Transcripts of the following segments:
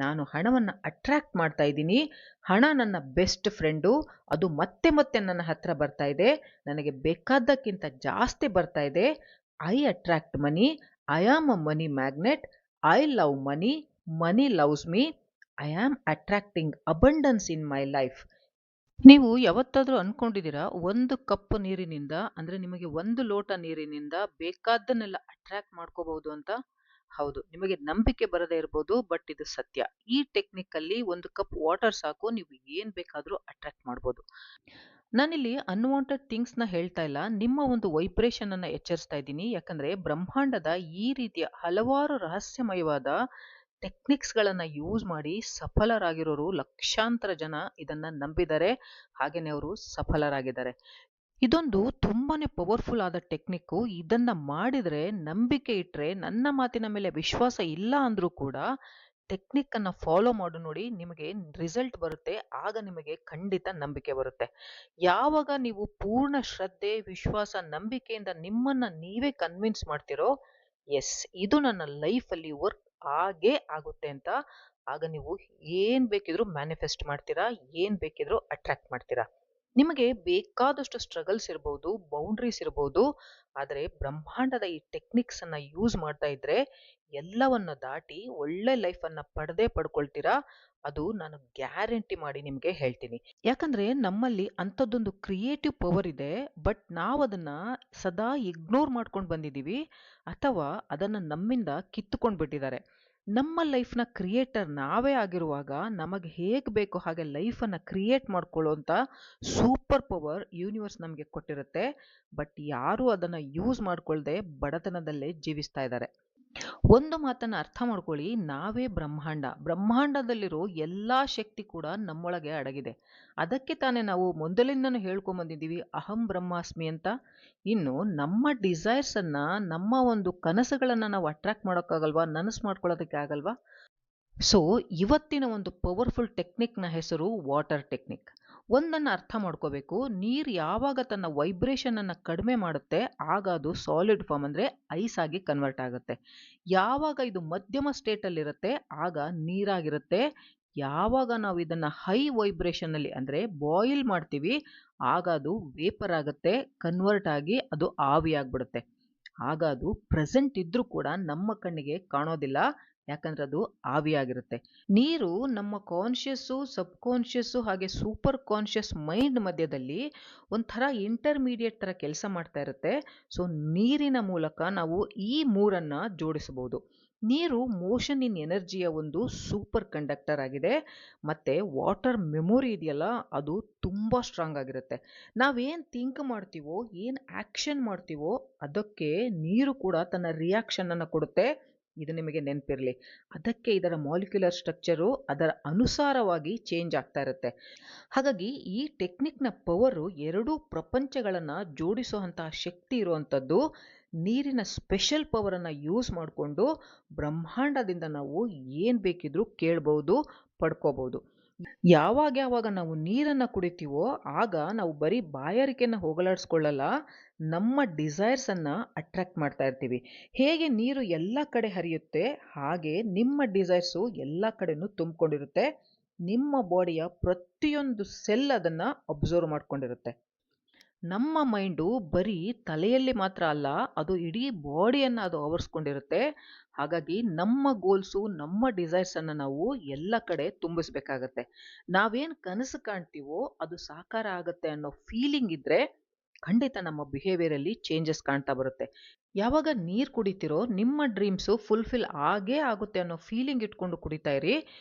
ನಾನು ಹಣವನ್ನು ಅಟ್ರಾಕ್ಟ್ ಮಾಡ್ತಾ ಇದ್ದೀನಿ. ಹಣ ನನ್ನ ಬೆಸ್ಟ್ ಫ್ರೆಂಡು. ಅದು ಮತ್ತೆ ಮತ್ತೆ ನನ್ನ ಹತ್ರ ಬರ್ತಾ ಇದೆ. ನನಗೆ ಬೇಕಾದ್ದಕ್ಕಿಂತ ಜಾಸ್ತಿ ಬರ್ತಾ ಇದೆ. I attract money. I am a money magnet. I love money. Money loves me. I am attracting abundance in my life. ನೀವು ಯಾವತ್ತಾದರೂ ಅನ್ಕೊಂಡಿದ್ದೀರಾ, ಒಂದು ಕಪ್ ನೀರಿನಿಂದ ಅಂದ್ರೆ ನಿಮಗೆ ಒಂದು ಲೋಟ ನೀರಿನಿಂದ ಬೇಕಾದ್ದನ್ನೆಲ್ಲ ಅಟ್ರಾಕ್ಟ್ ಮಾಡ್ಕೋಬಹುದು ಅಂತ? ಹೌದು, ನಿಮಗೆ ನಂಬಿಕೆ ಬರದೇ ಇರಬಹುದು, ಬಟ್ ಇದು ಸತ್ಯ. ಈ ಟೆಕ್ನಿಕ್ ಅಲ್ಲಿ ಒಂದು ಕಪ್ ವಾಟರ್ ಸಾಕು, ನೀವು ಏನ್ ಬೇಕಾದ್ರೂ ಅಟ್ರಾಕ್ಟ್ ಮಾಡ್ಬೋದು. ನಾನಿಲ್ಲಿ ಅನ್ವಾಂಟೆಡ್ ಥಿಂಗ್ಸ್ ನ ಹೇಳ್ತಾ ಇಲ್ಲ, ನಿಮ್ಮ ಒಂದು ವೈಬ್ರೇಷನ್ ಅನ್ನ ಎಚ್ಚರಿಸ್ತಾ ಇದ್ದೀನಿ. ಯಾಕಂದ್ರೆ ಬ್ರಹ್ಮಾಂಡದ ಈ ರೀತಿಯ ಹಲವಾರು ರಹಸ್ಯಮಯವಾದ ಟೆಕ್ನಿಕ್ಸ್ ಗಳನ್ನ ಯೂಸ್ ಮಾಡಿ ಸಫಲರಾಗಿರೋರು ಲಕ್ಷಾಂತರ ಜನ ಇದನ್ನ ನಂಬಿದ್ದಾರೆ. ಹಾಗೇನೆ ಅವರು ಸಫಲರಾಗಿದ್ದಾರೆ. ಇದೊಂದು ತುಂಬಾನೇ ಪವರ್ಫುಲ್ ಆದ ಟೆಕ್ನಿಕ್ಕು. ಇದನ್ನ ಮಾಡಿದ್ರೆ, ನಂಬಿಕೆ ಇಟ್ರೆ, ನನ್ನ ಮಾತಿನ ಮೇಲೆ ವಿಶ್ವಾಸ ಇಲ್ಲ ಅಂದ್ರೂ ಕೂಡ ಟೆಕ್ನಿಕ್ ಅನ್ನ ಫಾಲೋ ಮಾಡು ನೋಡಿ, ನಿಮಗೆ ರಿಸಲ್ಟ್ ಬರುತ್ತೆ. ಆಗ ನಿಮಗೆ ಖಂಡಿತ ನಂಬಿಕೆ ಬರುತ್ತೆ. ಯಾವಾಗ ನೀವು ಪೂರ್ಣ ಶ್ರದ್ಧೆ, ವಿಶ್ವಾಸ, ನಂಬಿಕೆಯಿಂದ ನಿಮ್ಮನ್ನ ನೀವೇ ಕನ್ವಿನ್ಸ್ ಮಾಡ್ತಿರೋ, ಎಸ್ ಇದು ನನ್ನ ಲೈಫಲ್ಲಿ ವರ್ಕ್ ಆಗೇ ಆಗುತ್ತೆ ಅಂತ, ಆಗ ನೀವು ಏನ್ ಬೇಕಿದ್ರೂ ಮ್ಯಾನಿಫೆಸ್ಟ್ ಮಾಡ್ತೀರಾ, ಏನ್ ಬೇಕಿದ್ರೂ ಅಟ್ರಾಕ್ಟ್ ಮಾಡ್ತೀರಾ. ನಿಮಗೆ ಬೇಕಾದಷ್ಟು ಸ್ಟ್ರಗಲ್ಸ್ ಇರ್ಬೋದು, ಬೌಂಡ್ರೀಸ್ ಇರ್ಬೋದು, ಆದರೆ ಬ್ರಹ್ಮಾಂಡದ ಈ ಟೆಕ್ನಿಕ್ಸ್ ಅನ್ನ ಯೂಸ್ ಮಾಡ್ತಾ ಇದ್ರೆ ಎಲ್ಲವನ್ನ ದಾಟಿ ಒಳ್ಳೆ ಲೈಫ್ ಅನ್ನ ಪಡ್ಕೊಳ್ತೀರಾ. ಅದು ನಾನು ಗ್ಯಾರಂಟಿ ಮಾಡಿ ನಿಮ್ಗೆ ಹೇಳ್ತೀನಿ. ಯಾಕಂದ್ರೆ ನಮ್ಮಲ್ಲಿ ಅಂಥದ್ದೊಂದು ಕ್ರಿಯೇಟಿವ್ ಪವರ್ ಇದೆ, ಬಟ್ ನಾವು ಅದನ್ನ ಸದಾ ಇಗ್ನೋರ್ ಮಾಡ್ಕೊಂಡು ಬಂದಿದ್ದೀವಿ, ಅಥವಾ ಅದನ್ನ ನಮ್ಮಿಂದ ಕಿತ್ತುಕೊಂಡು ಬಿಟ್ಟಿದ್ದಾರೆ. ನಮ್ಮ ಲೈಫ್ನ ಕ್ರಿಯೇಟರ್ ನಾವೇ ಆಗಿರುವಾಗ ನಮಗೆ ಹೇಗೆ ಬೇಕೋ ಹಾಗೆ ಲೈಫನ್ನು ಕ್ರಿಯೇಟ್ ಮಾಡ್ಕೊಳ್ಳೋಂಥ ಸೂಪರ್ ಪವರ್ ಯೂನಿವರ್ಸ್ ನಮಗೆ ಕೊಟ್ಟಿರುತ್ತೆ. ಬಟ್ ಯಾರೂ ಅದನ್ನು ಯೂಸ್ ಮಾಡ್ಕೊಳ್ದೆ ಬಡತನದಲ್ಲೇ ಜೀವಿಸ್ತಾ ಇದ್ದಾರೆ. ಒಂದು ಮಾತನ್ನ ಅರ್ಥ ಮಾಡ್ಕೊಳ್ಳಿ, ನಾವೇ ಬ್ರಹ್ಮಾಂಡ. ಬ್ರಹ್ಮಾಂಡದಲ್ಲಿರೋ ಎಲ್ಲಾ ಶಕ್ತಿ ಕೂಡ ನಮ್ಮೊಳಗೆ ಅಡಗಿದೆ. ಅದಕ್ಕೆ ತಾನೇ ನಾವು ಮೊದಲಿಂದನೂ ಹೇಳ್ಕೊಂಬಂದಿದ್ದೀವಿ ಅಹಂ ಬ್ರಹ್ಮಾಸ್ಮಿ ಅಂತ. ಇನ್ನು ನಮ್ಮ ಡಿಸೈರ್ಸ್ ಅನ್ನ, ನಮ್ಮ ಒಂದು ಕನಸುಗಳನ್ನ ನಾವು ಅಟ್ರಾಕ್ಟ್ ಮಾಡೋಕ್ಕಾಗಲ್ವಾ, ನನಸು ಮಾಡ್ಕೊಳ್ಳೋದಕ್ಕೆ ಆಗಲ್ವಾ? ಸೊ ಇವತ್ತಿನ ಒಂದು ಪವರ್ಫುಲ್ ಟೆಕ್ನಿಕ್ನ ಹೆಸರು ವಾಟರ್ ಟೆಕ್ನಿಕ್. ಒಂದನ್ನು ಅರ್ಥ ಮಾಡ್ಕೋಬೇಕು, ನೀರು ಯಾವಾಗ ತನ್ನ ವೈಬ್ರೇಷನ್ ಅನ್ನು ಕಡಿಮೆ ಮಾಡುತ್ತೆ ಆಗ ಅದು ಸಾಲಿಡ್ ಫಾರ್ಮ್ ಅಂದರೆ ಐಸ್ ಆಗಿ ಕನ್ವರ್ಟ್ ಆಗುತ್ತೆ. ಯಾವಾಗ ಇದು ಮಧ್ಯಮ ಸ್ಟೇಟಲ್ಲಿರುತ್ತೆ ಆಗ ನೀರಾಗಿರುತ್ತೆ. ಯಾವಾಗ ನಾವು ಇದನ್ನು ಹೈ ವೈಬ್ರೇಷನಲ್ಲಿ ಅಂದರೆ ಬಾಯಿಲ್ ಮಾಡ್ತೀವಿ ಆಗ ಅದು ವೇಪರ್ ಆಗುತ್ತೆ, ಕನ್ವರ್ಟ್ ಆಗಿ ಅದು ಆವಿಯಾಗ್ಬಿಡುತ್ತೆ. ಆಗ ಅದು ಪ್ರೆಸೆಂಟ್ ಇದ್ರೂ ಕೂಡ ನಮ್ಮ ಕಣ್ಣಿಗೆ ಕಾಣೋದಿಲ್ಲ, ಯಾಕಂದ್ರೆ ಅದು ಆವಿಯಾಗಿರುತ್ತೆ. ನೀರು ನಮ್ಮ ಕಾನ್ಷಿಯಸ್ಸು, ಸಬ್ ಕಾನ್ಷಿಯಸ್ಸು ಹಾಗೆ ಸೂಪರ್ ಕಾನ್ಷಿಯಸ್ ಮೈಂಡ್ ಮಧ್ಯದಲ್ಲಿ ಒಂಥರ ಇಂಟರ್ಮೀಡಿಯೇಟ್ ಥರ ಕೆಲಸ ಮಾಡ್ತಾ ಇರುತ್ತೆ. ಸೊ ನೀರಿನ ಮೂಲಕ ನಾವು ಈ ಮೂರನ್ನು ಜೋಡಿಸಬಹುದು. ನೀರು ಮೋಷನ್ ಇನ್ ಎನರ್ಜಿಯ ಒಂದು ಸೂಪರ್ ಕಂಡಕ್ಟರ್ ಆಗಿದೆ. ಮತ್ತು ವಾಟರ್ ಮೆಮೊರಿ ಇದೆಯಲ್ಲ, ಅದು ತುಂಬ ಸ್ಟ್ರಾಂಗ್ ಆಗಿರುತ್ತೆ. ನಾವೇನು ಥಿಂಕ್ ಮಾಡ್ತೀವೋ, ಏನು ಆ್ಯಕ್ಷನ್ ಮಾಡ್ತೀವೋ ಅದಕ್ಕೆ ನೀರು ಕೂಡ ತನ್ನ ರಿಯಾಕ್ಷನನ್ನು ಕೊಡುತ್ತೆ. ಇದು ನಿಮಗೆ ನೆನಪಿರಲಿ. ಅದಕ್ಕೆ ಇದರ ಮಾಲಿಕ್ಯುಲರ್ ಸ್ಟ್ರಕ್ಚರು ಅದರ ಅನುಸಾರವಾಗಿ ಚೇಂಜ್ ಆಗ್ತಾ ಇರುತ್ತೆ. ಹಾಗಾಗಿ ಈ ಟೆಕ್ನಿಕ್ನ ಪವರು ಎರಡೂ ಪ್ರಪಂಚಗಳನ್ನು ಜೋಡಿಸುವಂತಹ ಶಕ್ತಿ ಇರುವಂಥದ್ದು. ನೀರಿನ ಸ್ಪೆಷಲ್ ಪವರನ್ನು ಯೂಸ್ ಮಾಡಿಕೊಂಡು ಬ್ರಹ್ಮಾಂಡದಿಂದ ನಾವು ಏನು ಬೇಕಿದ್ರೂ ಕೇಳ್ಬೋದು, ಪಡ್ಕೋಬೋದು. ಯಾವಾಗ ನಾವು ನೀರನ್ನು ಕುಡಿತೀವೋ ಆಗ ನಾವು ಬರೀ ಬಾಯಾರಿಕೆಯನ್ನು ಹೋಗಲಾಡಿಸ್ಕೊಳ್ಳಲ್ಲ, ನಮ್ಮ ಡಿಸೈರ್ಸನ್ನು ಅಟ್ರಾಕ್ಟ್ ಮಾಡ್ತಾ ಇರ್ತೀವಿ. ಹೇಗೆ ನೀರು ಎಲ್ಲ ಕಡೆ ಹರಿಯುತ್ತೆ ಹಾಗೆ ನಿಮ್ಮ ಡಿಸೈರ್ಸು ಎಲ್ಲ ಕಡೆನೂ ತುಂಬಿಕೊಂಡಿರುತ್ತೆ. ನಿಮ್ಮ ಬಾಡಿಯ ಪ್ರತಿಯೊಂದು ಸೆಲ್ ಅದನ್ನು ಅಬ್ಸರ್ವ್ ಮಾಡ್ಕೊಂಡಿರುತ್ತೆ. ನಮ್ಮ ಮೈಂಡು ಬರೀ ತಲೆಯಲ್ಲಿ ಮಾತ್ರ ಅಲ್ಲ, ಅದು ಇಡೀ ಬಾಡಿಯನ್ನು ಅದು ಆವರಿಸ್ಕೊಂಡಿರುತ್ತೆ. ಹಾಗಾಗಿ ನಮ್ಮ ಗೋಲ್ಸು, ನಮ್ಮ ಡಿಸೈರ್ಸನ್ನು ನಾವು ಎಲ್ಲ ಕಡೆ ತುಂಬಿಸ್ಬೇಕಾಗತ್ತೆ. ನಾವೇನು ಕನಸು ಕಾಣ್ತೀವೋ ಅದು ಸಾಕಾರ ಆಗುತ್ತೆ ಅನ್ನೋ ಫೀಲಿಂಗ್ ಇದ್ದರೆ ಖಂಡಿತ ನಮ್ಮ ಬಿಹೇವಿಯರಲ್ಲಿ ಚೇಂಜಸ್ ಕಾಣ್ತಾ ಬರುತ್ತೆ. ಯಾವಾಗ ನೀರು ಕುಡಿತೀರೋ ನಿಮ್ಮ ಡ್ರೀಮ್ಸು ಫುಲ್ಫಿಲ್ ಆಗೇ ಆಗುತ್ತೆ ಅನ್ನೋ ಫೀಲಿಂಗ್ ಇಟ್ಕೊಂಡು ಕುಡಿತಾ ಇರಿ.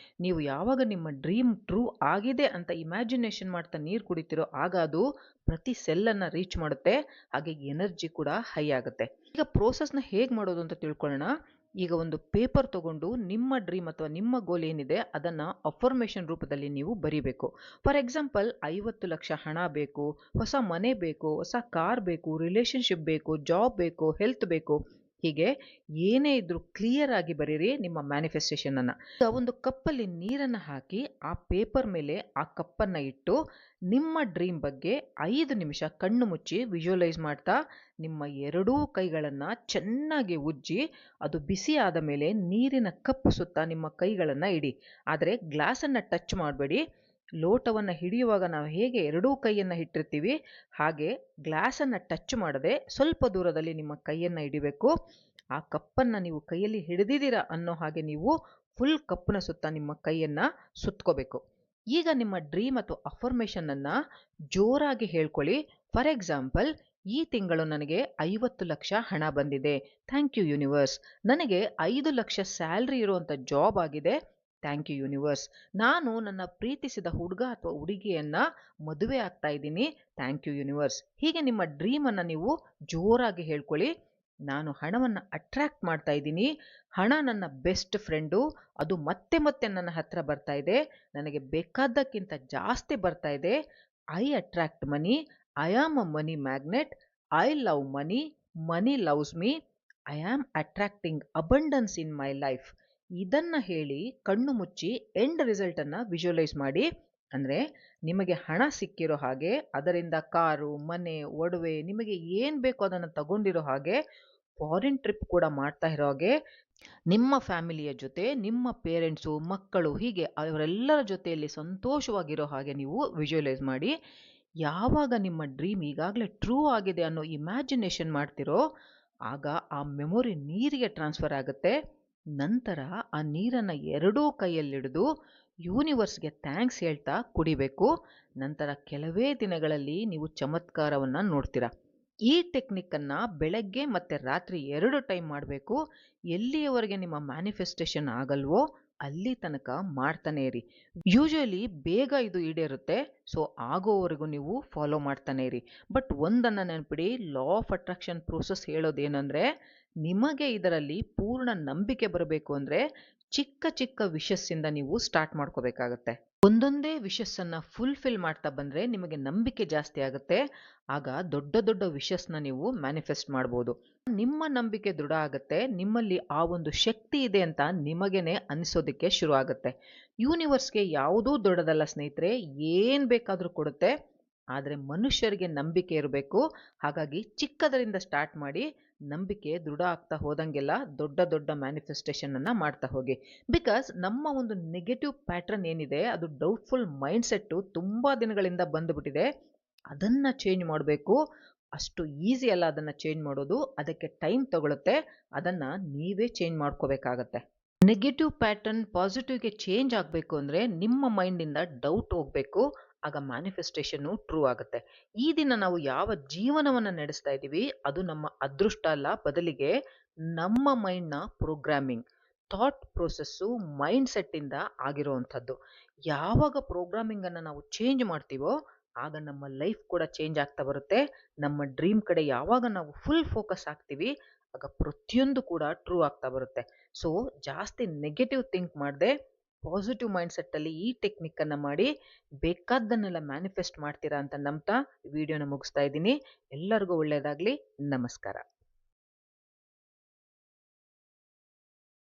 ನೀವು ಯಾವಾಗ ನಿಮ್ಮ ಡ್ರೀಮ್ ಟ್ರೂ ಆಗಿದೆ ಅಂತ ಇಮ್ಯಾಜಿನೇಷನ್ ಮಾಡ್ತಾ ನೀರು ಕುಡಿತೀರೋ ಆಗ ಅದು ಪ್ರತಿ ಸೆಲ್ಲನ್ನು ರೀಚ್ ಮಾಡುತ್ತೆ, ಹಾಗೆ ಎನರ್ಜಿ ಕೂಡ ಹೈ ಆಗುತ್ತೆ. ಈಗ ಪ್ರೋಸೆಸ್ನ ಹೇಗೆ ಮಾಡೋದು ಅಂತ ತಿಳ್ಕೊಳ್ಳೋಣ. ಈಗ ಒಂದು ಪೇಪರ್ ತಗೊಂಡು ನಿಮ್ಮ ಡ್ರೀಮ್ ಅಥವಾ ನಿಮ್ಮ ಗೋಲ್ ಏನಿದೆ ಅದನ್ನು ಅಫರ್ಮೇಷನ್ ರೂಪದಲ್ಲಿ ನೀವು ಬರೀಬೇಕು. ಫಾರ್ ಎಕ್ಸಾಂಪಲ್ 50 ಲಕ್ಷ ಹಣ ಬೇಕು, ಹೊಸ ಮನೆ ಬೇಕು, ಹೊಸ ಕಾರ್ ಬೇಕು, ರಿಲೇಷನ್ಶಿಪ್ ಬೇಕು, ಜಾಬ್ ಬೇಕು, ಹೆಲ್ತ್ ಬೇಕು, ಹೀಗೆ ಏನೇ ಇದ್ರೂ ಕ್ಲಿಯರ್ ಆಗಿ ಬರೀರಿ ನಿಮ್ಮ ಮ್ಯಾನಿಫೆಸ್ಟೇಷನ್ ಅನ್ನ. ಈಗ ಒಂದು ಕಪ್ಪಲ್ಲಿ ನೀರನ್ನು ಹಾಕಿ ಆ ಪೇಪರ್ ಮೇಲೆ ಆ ಕಪ್ಪನ್ನು ಇಟ್ಟು ನಿಮ್ಮ ಡ್ರೀಮ್ ಬಗ್ಗೆ 5 ನಿಮಿಷ ಕಣ್ಣು ಮುಚ್ಚಿ ವಿಜುವಲೈಸ್ ಮಾಡ್ತಾ ನಿಮ್ಮ ಎರಡೂ ಕೈಗಳನ್ನು ಚೆನ್ನಾಗಿ ಉಜ್ಜಿ ಅದು ಬಿಸಿ ಆದ ಮೇಲೆ ನೀರಿನ ಕಪ್ಪು ಸುತ್ತ ನಿಮ್ಮ ಕೈಗಳನ್ನು ಇಡಿ. ಆದರೆ ಗ್ಲಾಸನ್ನು ಟಚ್ ಮಾಡಬೇಡಿ. ಲೋಟವನ್ನು ಹಿಡಿಯುವಾಗ ನಾವು ಹೇಗೆ ಎರಡೂ ಕೈಯನ್ನು ಇಟ್ಟಿರ್ತೀವಿ ಹಾಗೆ ಗ್ಲಾಸನ್ನು ಟಚ್ ಮಾಡದೆ ಸ್ವಲ್ಪ ದೂರದಲ್ಲಿ ನಿಮ್ಮ ಕೈಯನ್ನು ಇಡಬೇಕು. ಆ ಕಪ್ಪನ್ನು ನೀವು ಕೈಯಲ್ಲಿ ಹಿಡಿದಿದ್ದೀರಾ ಅನ್ನೋ ಹಾಗೆ ನೀವು ಫುಲ್ ಕಪ್ಪಿನ ಸುತ್ತ ನಿಮ್ಮ ಕೈಯನ್ನು ಸುತ್ಕೋಬೇಕು. ಈಗ ನಿಮ್ಮ ಡ್ರೀಮ್ ಅಥವಾ ಅಫರ್ಮೇಷನನ್ನು ಜೋರಾಗಿ ಹೇಳ್ಕೊಳ್ಳಿ. ಫಾರ್ ಎಕ್ಸಾಂಪಲ್, ಈ ತಿಂಗಳು ನನಗೆ 50 ಲಕ್ಷ ಹಣ ಬಂದಿದೆ, ಥ್ಯಾಂಕ್ ಯು ಯೂನಿವರ್ಸ್. ನನಗೆ 5 ಲಕ್ಷ ಸ್ಯಾಲ್ರಿ ಇರುವಂಥ ಜಾಬ್ ಆಗಿದೆ, ಥ್ಯಾಂಕ್ ಯು ಯೂನಿವರ್ಸ್. ನಾನು ನನ್ನ ಪ್ರೀತಿಸಿದ ಹುಡುಗ ಅಥವಾ ಹುಡುಗಿಯನ್ನ ಮದುವೆ ಆಗ್ತಾ ಇದ್ದೀನಿ, ಥ್ಯಾಂಕ್ ಯು ಯೂನಿವರ್ಸ್. ಹೀಗೆ ನಿಮ್ಮ ಡ್ರೀಮನ್ನು ನೀವು ಜೋರಾಗಿ ಹೇಳ್ಕೊಳ್ಳಿ. ನಾನು ಹಣವನ್ನು ಅಟ್ರಾಕ್ಟ್ ಮಾಡ್ತಾ ಇದ್ದೀನಿ, ಹಣ ನನ್ನ ಬೆಸ್ಟ್ ಫ್ರೆಂಡು, ಅದು ಮತ್ತೆ ಮತ್ತೆ ನನ್ನ ಹತ್ರ ಬರ್ತಾ ಇದೆ, ನನಗೆ ಬೇಕಾದ್ದಕ್ಕಿಂತ ಜಾಸ್ತಿ ಬರ್ತಾ ಇದೆ. I attract money, I am a money magnet, I love money, money loves me, I am attracting abundance in my life. ಇದನ್ನು ಹೇಳಿ ಕಣ್ಣು ಮುಚ್ಚಿ ಎಂಡ್ ರಿಸಲ್ಟನ್ನು ವಿಜುವಲೈಸ್ ಮಾಡಿ. ಅಂದರೆ ನಿಮಗೆ ಹಣ ಸಿಕ್ಕಿರೋ ಹಾಗೆ, ಅದರಿಂದ ಕಾರು, ಮನೆ, ಒಡವೆ, ನಿಮಗೆ ಏನು ಬೇಕೋ ಅದನ್ನು ತಗೊಂಡಿರೋ ಹಾಗೆ, ಫಾರಿನ್ ಟ್ರಿಪ್ ಕೂಡ ಮಾಡ್ತಾ ಇರೋ ಹಾಗೆ, ನಿಮ್ಮ ಫ್ಯಾಮಿಲಿಯ ಜೊತೆ ನಿಮ್ಮ ಪೇರೆಂಟ್ಸು, ಮಕ್ಕಳು, ಹೀಗೆ ಅವರೆಲ್ಲರ ಜೊತೆಯಲ್ಲಿ ಸಂತೋಷವಾಗಿರೋ ಹಾಗೆ ನೀವು ವಿಜುವಲೈಸ್ ಮಾಡಿ. ಯಾವಾಗ ನಿಮ್ಮ ಡ್ರೀಮ್ ಈಗಾಗಲೇ ಟ್ರೂ ಆಗಿದೆ ಅನ್ನೋ ಇಮ್ಯಾಜಿನೇಷನ್ ಮಾಡ್ತಿರೋ ಆಗ ಆ ಮೆಮೊರಿ ನೀರಿಗೆ ಟ್ರಾನ್ಸ್ಫರ್ ಆಗುತ್ತೆ. ನಂತರ ಆ ನೀರನ್ನು ಎರಡೂ ಕೈಯಲ್ಲಿಡಿದು ಯೂನಿವರ್ಸ್ಗೆ ಥ್ಯಾಂಕ್ಸ್ ಹೇಳ್ತಾ ಕುಡಿಬೇಕು. ನಂತರ ಕೆಲವೇ ದಿನಗಳಲ್ಲಿ ನೀವು ಚಮತ್ಕಾರವನ್ನು ನೋಡ್ತೀರಾ. ಈ ಟೆಕ್ನಿಕ್ಕನ್ನು ಬೆಳಗ್ಗೆ ಮತ್ತು ರಾತ್ರಿ 2 ಟೈಮ್ ಮಾಡಬೇಕು. ಎಲ್ಲಿಯವರೆಗೆ ನಿಮ್ಮ ಮ್ಯಾನಿಫೆಸ್ಟೇಷನ್ ಆಗಲ್ವೋ ಅಲ್ಲಿ ತನಕ ಮಾಡ್ತಾನೆ ಇರಿ. ಯೂಶುವಲಿ ಬೇಗ ಇದು ಈಡೇರುತ್ತೆ, ಸೊ ಆಗೋವರೆಗೂ ನೀವು ಫಾಲೋ ಮಾಡ್ತಾನೆ ಇರಿ. ಬಟ್ ಒಂದನ್ನು ನೆನಪಿಡಿ, ಲಾ ಆಫ್ ಅಟ್ರಾಕ್ಷನ್ ಪ್ರೋಸೆಸ್ ಹೇಳೋದೇನೆಂದರೆ, ನಿಮಗೆ ಇದರಲ್ಲಿ ಪೂರ್ಣ ನಂಬಿಕೆ ಬರಬೇಕು ಅಂದರೆ ಚಿಕ್ಕ ಚಿಕ್ಕ ವಿಷಸ್ಸಿಂದ ನೀವು ಸ್ಟಾರ್ಟ್ ಮಾಡ್ಕೋಬೇಕಾಗತ್ತೆ. ಒಂದೊಂದೇ ವಿಷಸ್ಸನ್ನು ಫುಲ್ಫಿಲ್ ಮಾಡ್ತಾ ಬಂದರೆ ನಿಮಗೆ ನಂಬಿಕೆ ಜಾಸ್ತಿ ಆಗುತ್ತೆ. ಆಗ ದೊಡ್ಡ ದೊಡ್ಡ ವಿಷಸ್ನ ನೀವು ಮ್ಯಾನಿಫೆಸ್ಟ್ ಮಾಡ್ಬೋದು. ನಿಮ್ಮ ನಂಬಿಕೆ ದೃಢ ಆಗುತ್ತೆ, ನಿಮ್ಮಲ್ಲಿ ಆ ಒಂದು ಶಕ್ತಿ ಇದೆ ಅಂತ ನಿಮಗೇನೆ ಅನಿಸೋದಕ್ಕೆ ಶುರು ಆಗುತ್ತೆ. ಯೂನಿವರ್ಸ್ಗೆ ಯಾವುದೂ ದೊಡ್ಡದಲ್ಲ ಸ್ನೇಹಿತರೆ, ಏನು ಬೇಕಾದರೂ ಕೊಡುತ್ತೆ. ಆದರೆ ಮನುಷ್ಯರಿಗೆ ನಂಬಿಕೆ ಇರಬೇಕು. ಹಾಗಾಗಿ ಚಿಕ್ಕದರಿಂದ ಸ್ಟಾರ್ಟ್ ಮಾಡಿ ನಂಬಿಕೆ ದೃಢ ಆಗ್ತಾ ಹೋದಂಗೆಲ್ಲ ದೊಡ್ಡ ದೊಡ್ಡ ಮ್ಯಾನಿಫೆಸ್ಟೇಷನನ್ನು ಮಾಡ್ತಾ ಹೋಗಿ. ಬಿಕಾಸ್ ನಮ್ಮ ಒಂದು ನೆಗೆಟಿವ್ ಪ್ಯಾಟ್ರನ್ ಏನಿದೆ, ಅದು ಡೌಟ್ಫುಲ್ ಮೈಂಡ್ಸೆಟ್ಟು ತುಂಬ ದಿನಗಳಿಂದ ಬಂದುಬಿಟ್ಟಿದೆ. ಅದನ್ನು ಚೇಂಜ್ ಮಾಡಬೇಕು. ಅಷ್ಟು ಈಸಿ ಅಲ್ಲ ಅದನ್ನು ಚೇಂಜ್ ಮಾಡೋದು, ಅದಕ್ಕೆ ಟೈಮ್ ತಗೊಳುತ್ತೆ. ಅದನ್ನು ನೀವೇ ಚೇಂಜ್ ಮಾಡ್ಕೋಬೇಕಾಗತ್ತೆ. ನೆಗೆಟಿವ್ ಪ್ಯಾಟರ್ನ್ ಪಾಸಿಟಿವ್ಗೆ ಚೇಂಜ್ ಆಗಬೇಕು ಅಂದರೆ ನಿಮ್ಮ ಮೈಂಡಿಂದ ಡೌಟ್ ಹೋಗಬೇಕು. ಆಗ ಮ್ಯಾನಿಫೆಸ್ಟೇಷನ್ನು ಟ್ರೂ ಆಗುತ್ತೆ. ಈ ದಿನ ನಾವು ಯಾವ ಜೀವನವನ್ನು ನಡೆಸ್ತಾ ಇದ್ದೀವಿ ಅದು ನಮ್ಮ ಅದೃಷ್ಟ ಅಲ್ಲ, ಬದಲಿಗೆ ನಮ್ಮ ಮೈಂಡ್ನ ಪ್ರೋಗ್ರಾಮಿಂಗ್, ಥಾಟ್ ಪ್ರೊಸೆಸ್ಸು, ಮೈಂಡ್ ಸೆಟ್ಟಿಂದ ಆಗಿರುವಂಥದ್ದು. ಯಾವಾಗ ಪ್ರೋಗ್ರಾಮಿಂಗನ್ನು ನಾವು ಚೇಂಜ್ ಮಾಡ್ತೀವೋ ಆಗ ನಮ್ಮ ಲೈಫ್ ಕೂಡ ಚೇಂಜ್ ಆಗ್ತಾ ಬರುತ್ತೆ. ನಮ್ಮ ಡ್ರೀಮ್ ಕಡೆ ಯಾವಾಗ ನಾವು ಫುಲ್ ಫೋಕಸ್ ಆಗ್ತೀವಿ ಆಗ ಪ್ರತಿಯೊಂದು ಕೂಡ ಟ್ರೂ ಆಗ್ತಾ ಬರುತ್ತೆ. ಸೊ ಜಾಸ್ತಿ ನೆಗೆಟಿವ್ ಥಿಂಕ್ ಮಾಡದೆ ಪಾಸಿಟಿವ್ ಮೈಂಡ್ಸೆಟ್ಟಲ್ಲಿ ಈ ಟೆಕ್ನಿಕ್ಕನ್ನು ಮಾಡಿ ಬೇಕಾದ್ದನ್ನೆಲ್ಲ ಮ್ಯಾನಿಫೆಸ್ಟ್ ಮಾಡ್ತೀರಾ ಅಂತ ನಂಬ್ತಾ ವಿಡಿಯೋನ ಮುಗಿಸ್ತಾ ಇದ್ದೀನಿ. ಎಲ್ಲರಿಗೂ ಒಳ್ಳೆಯದಾಗಲಿ. ನಮಸ್ಕಾರ.